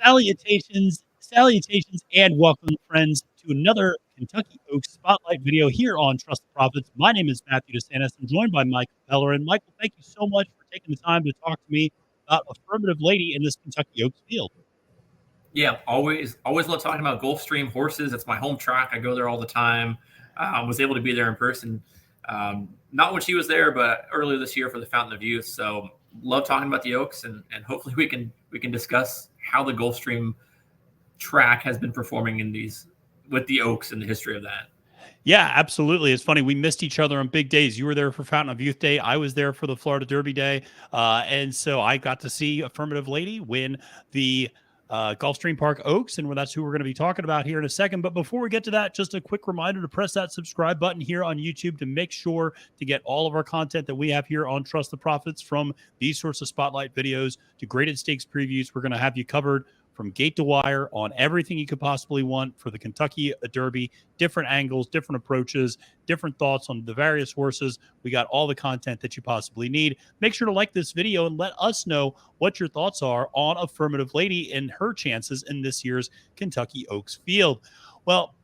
Salutations, and welcome, friends, to another Kentucky Oaks Spotlight video here on Trust the Profits. My name is Matthew DeSantis. I'm joined by Michael Pellerin. Michael, thank you so much for taking the time to talk to me about Affirmative Lady in this Kentucky Oaks field. Yeah, always love talking about Gulfstream horses. It's my home track. I go there all the time. Was able to be there in person, not when she was there, but earlier this year for the Fountain of Youth. So love talking about the Oaks, and hopefully we can discuss how the Gulfstream track has been performing with the Oaks and the history of that. Yeah, absolutely. It's funny. We missed each other on big days. You were there for Fountain of Youth Day. I was there for the Florida Derby Day. And so I got to see Affirmative Lady win the Gulfstream Park Oaks. And that's who we're going to be talking about here in a second. But before we get to that, just a quick reminder to press that subscribe button here on YouTube to make sure to get all of our content that we have here on Trust the Profits, from these sorts of spotlight videos to graded stakes previews. We're going to have you covered from gate to wire on everything you could possibly want for the Kentucky Derby, different angles, different approaches, different thoughts on the various horses. We got all the content that you possibly need. Make sure to like this video and let us know what your thoughts are on Affirmative Lady and her chances in this year's Kentucky Oaks field. Well,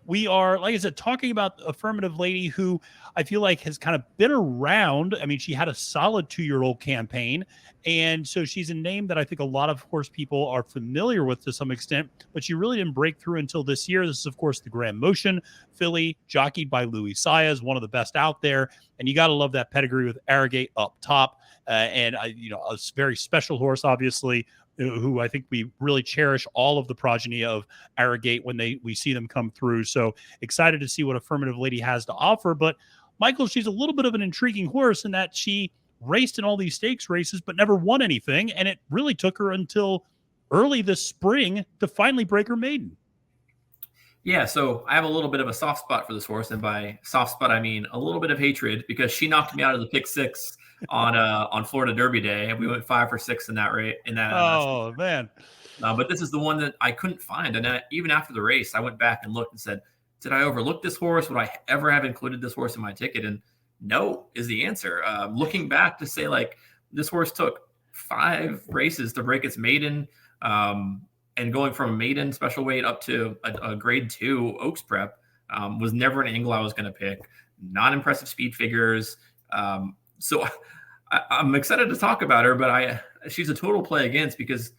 we are, like I said, talking about Affirmative Lady, who I feel like has kind of been around. I mean, she had a solid 2-year-old campaign. And so she's a name that I think a lot of horse people are familiar with to some extent, but she really didn't break through until this year. This is, of course, the Grand Motion filly, jockeyed by Louis Saez, one of the best out there. And you got to love that pedigree with Arrogate up top. A very special horse, obviously, who I think we really cherish all of the progeny of Arrogate when we see them come through. So excited to see what Affirmative Lady has to offer. But Michael, she's a little bit of an intriguing horse in that she raced in all these stakes races, but never won anything. And it really took her until early this spring to finally break her maiden. Yeah, so I have a little bit of a soft spot for this horse, and by soft spot I mean a little bit of hatred, because she knocked me out of the pick six on Florida Derby Day. We went 5 for 6 in that race. Oh man! But this is the one that I couldn't find, and even after the race, I went back and looked and said, "Did I overlook this horse? Would I ever have included this horse in my ticket?" And no is the answer. Looking back to say, like, this horse took 5 races to break its maiden. And going from a maiden special weight up to a grade 2 Oaks prep was never an angle I was going to pick. Not impressive speed figures. So I'm excited to talk about her, but she's a total play against, because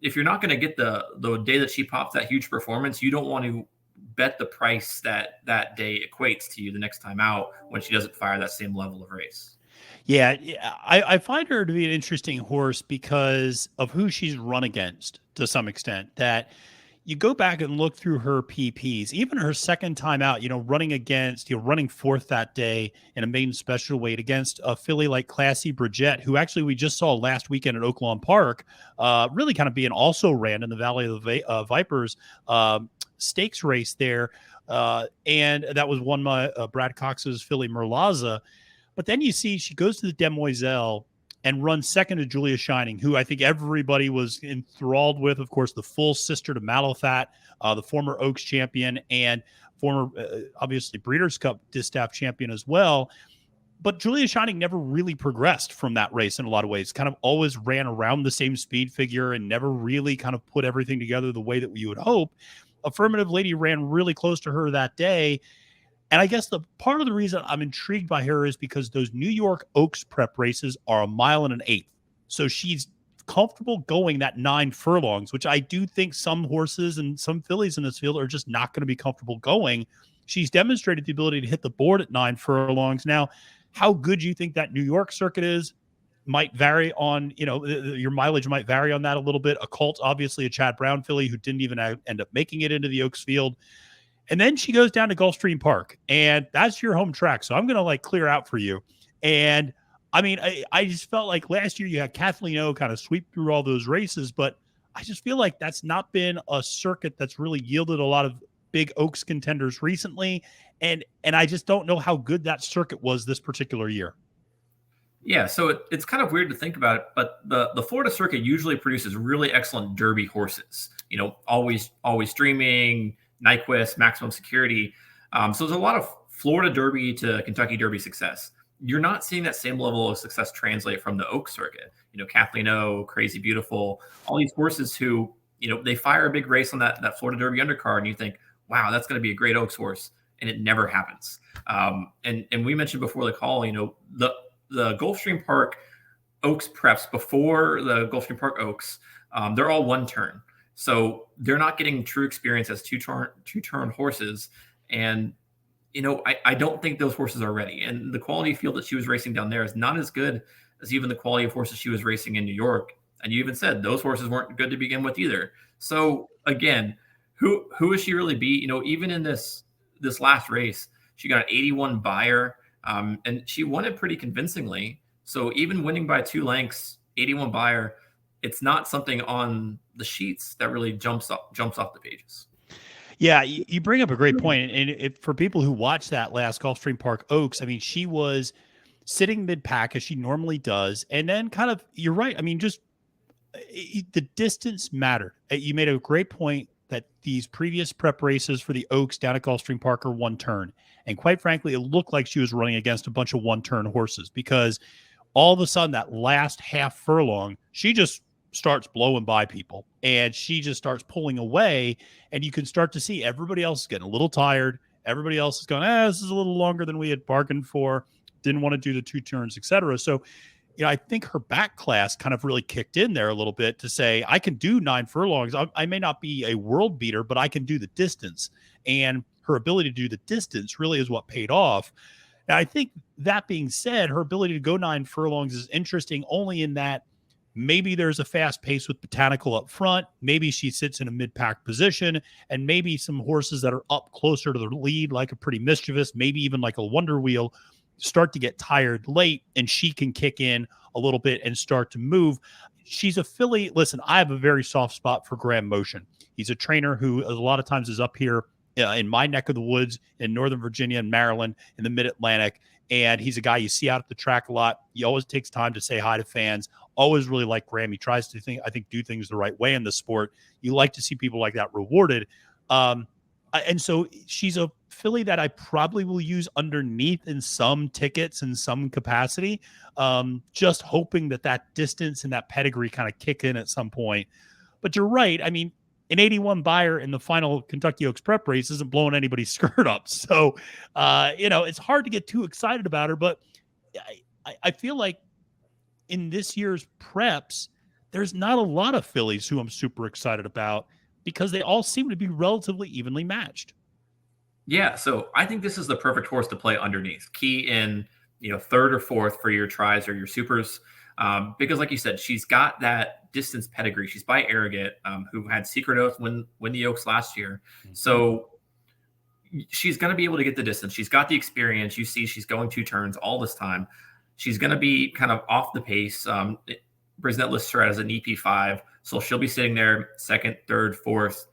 if you're not going to get the day that she pops that huge performance, you don't want to bet the price that day equates to you the next time out when she doesn't fire that same level of race. Yeah, I find her to be an interesting horse because of who she's run against to some extent. That you go back and look through her PPs, even her second time out, running fourth that day in a maiden special weight against a filly like Classy Bridget, who actually we just saw last weekend at Oaklawn Park, really kind of being also ran in the Valley of the Vipers stakes race there. And that was won by Brad Cox's filly Merlaza. But then you see she goes to the Demoiselle and runs second to Julia Shining, who I think everybody was enthralled with. Of course, the full sister to Malafat, the former Oaks champion and former, obviously, Breeders' Cup Distaff champion as well. But Julia Shining never really progressed from that race in a lot of ways, kind of always ran around the same speed figure and never really kind of put everything together the way that we would hope. Affirmative Lady ran really close to her that day. And I guess the part of the reason I'm intrigued by her is because those New York Oaks prep races are 1 1/8 miles. So she's comfortable going that 9 furlongs, which I do think some horses and some fillies in this field are just not going to be comfortable going. She's demonstrated the ability to hit the board at 9 furlongs. Now, how good you think that New York circuit is might vary on, your mileage might vary on that a little bit. A Colt, obviously a Chad Brown filly who didn't even end up making it into the Oaks field. And then she goes down to Gulfstream Park, and that's your home track. So I'm going to clear out for you. And I mean, I just felt like last year you had Kathleen O kind of sweep through all those races, but I just feel like that's not been a circuit that's really yielded a lot of big Oaks contenders recently. And I just don't know how good that circuit was this particular year. Yeah, so it's kind of weird to think about it, but the Florida circuit usually produces really excellent Derby horses. Always Dreaming, Nyquist, Maximum Security. So there's a lot of Florida Derby to Kentucky Derby success. you're not seeing that same level of success translate from the Oak circuit. Kathleen O, Crazy Beautiful, all these horses who, they fire a big race on that Florida Derby undercard, and you think, wow, that's going to be a great Oaks horse, and it never happens. And we mentioned before the call, the Gulfstream Park Oaks preps before the Gulfstream Park Oaks, they're all one turn. So they're not getting true experience as two-turn horses. And, I don't think those horses are ready. And the quality field that she was racing down there is not as good as even the quality of horses she was racing in New York. And you even said those horses weren't good to begin with either. So again, who is she really beat? Even in this last race, she got an 81 buyer, and she won it pretty convincingly. So even winning by 2 lengths, 81 buyer, it's not something on the sheets that really jumps off the pages. Yeah, you bring up a great point. And for people who watched that last Gulfstream Park Oaks, I mean, she was sitting mid pack as she normally does. And then kind of, you're right. I mean, just the distance mattered. You made a great point that these previous prep races for the Oaks down at Gulfstream Park are one turn. And quite frankly, it looked like she was running against a bunch of one turn horses because all of a sudden that last half furlong, she just starts blowing by people and she just starts pulling away, and you can start to see everybody else is getting a little tired. Everybody else is going, this is a little longer than we had bargained for. Didn't want to do the 2 turns, etc. So, I think her back class kind of really kicked in there a little bit to say, I can do 9 furlongs. I may not be a world beater, but I can do the distance. And her ability to do the distance really is what paid off. Now, I think that being said, her ability to go 9 furlongs is interesting only in that maybe there's a fast pace with Botanical up front. Maybe she sits in a mid-pack position, and maybe some horses that are up closer to the lead, like a Pretty Mischievous, maybe even like a Wonder Wheel, start to get tired late, and she can kick in a little bit and start to move. She's a filly. Listen, I have a very soft spot for Graham Motion. He's a trainer who a lot of times is up here in my neck of the woods in Northern Virginia and Maryland in the Mid-Atlantic. And he's a guy you see out at the track a lot. He always takes time to say hi to fans. Always really like Graham. He tries to do things the right way in the sport. You like to see people like that rewarded. And so she's a filly that I probably will use underneath in some tickets in some capacity, just hoping that distance and that pedigree kind of kick in at some point. But you're right. I mean, an 81 buyer in the final Kentucky Oaks prep race isn't blowing anybody's skirt up. So, it's hard to get too excited about her. But I feel like in this year's preps, there's not a lot of fillies who I'm super excited about because they all seem to be relatively evenly matched. Yeah, so I think this is the perfect horse to play underneath. Key in, third or fourth for your tries or your supers. Because like you said, she's got that distance pedigree. She's by Arrogate, who had Secret Oath win the Oaks last year. Mm-hmm. So she's going to be able to get the distance. She's got the experience. You see she's going 2 turns all this time. She's going to be kind of off the pace. Brisnet lists her as an EP5, so she'll be sitting there second, third, fourth.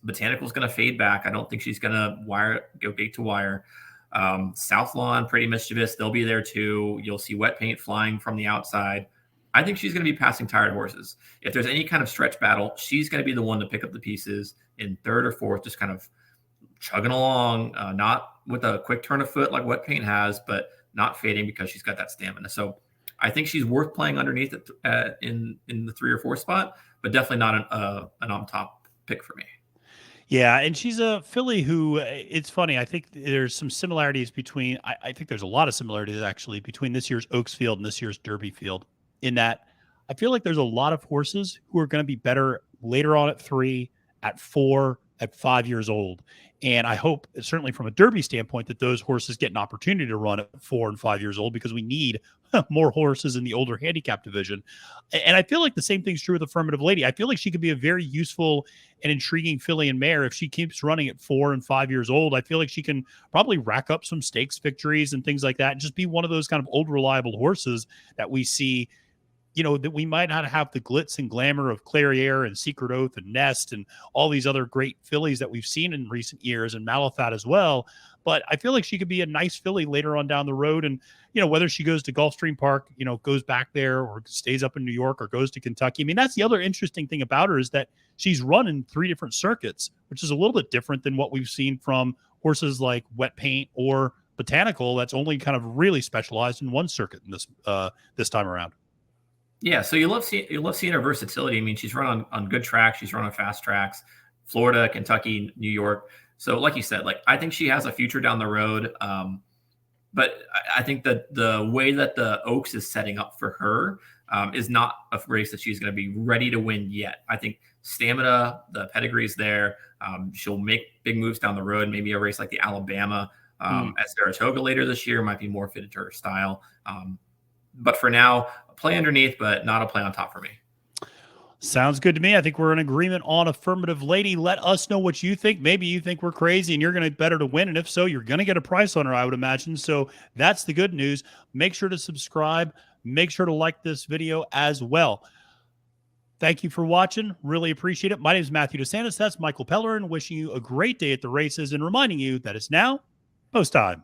Botanical's going to fade back. I don't think she's going to go gate to wire. South Lawn, Pretty Mischievous, they'll be there too. You'll see Wet Paint flying from the outside. I think she's going to be passing tired horses. If there's any kind of stretch battle, she's going to be the one to pick up the pieces in third or fourth, just kind of chugging along, not with a quick turn of foot like Wet Paint has, but not fading because she's got that stamina. So I think she's worth playing underneath in the 3 or 4 spot, but definitely not an on top pick for me. Yeah, and she's a filly who, it's funny, I think there's some similarities between, I think there's a lot of similarities actually between this year's Oaks field and this year's Derby field, in that I feel like there's a lot of horses who are going to be better later on at 3, at 4, at 5 years old. And I hope, certainly from a Derby standpoint, that those horses get an opportunity to run at 4 and 5 years old, because we need more horses in the older handicap division. And I feel like the same thing's true with Affirmative Lady. I feel like she could be a very useful and intriguing filly and mare if she keeps running at 4 and 5 years old. I feel like she can probably rack up some stakes victories and things like that, and just be one of those kind of old reliable horses that we see, that we might not have the glitz and glamour of Clairiere and Secret Oath and Nest and all these other great fillies that we've seen in recent years, and Malathaat as well. But I feel like she could be a nice filly later on down the road. And, whether she goes to Gulfstream Park, goes back there, or stays up in New York, or goes to Kentucky. I mean, that's the other interesting thing about her, is that she's run in 3 different circuits, which is a little bit different than what we've seen from horses like Wet Paint or botanical that's only kind of really specialized in one circuit in this time around. Yeah, so you love seeing her versatility. I mean, she's run on good tracks, she's run on fast tracks, Florida, Kentucky, New York. So, like you said, like I think she has a future down the road. But I think that the way that the Oaks is setting up for her is not a race that she's going to be ready to win yet. I think stamina, the pedigree's there. She'll make big moves down the road. Maybe a race like the Alabama at Saratoga later this year might be more fitted to her style. But for now, a play underneath, but not a play on top for me. Sounds good to me. I think we're in agreement on Affirmative Lady. Let us know what you think. Maybe you think we're crazy and you're going to better to win. And if so, you're going to get a price on her, I would imagine. So that's the good news. Make sure to subscribe. Make sure to like this video as well. Thank you for watching. Really appreciate it. My name is Matthew DeSantis. That's Michael Pellerin, wishing you a great day at the races and reminding you that it's now post time.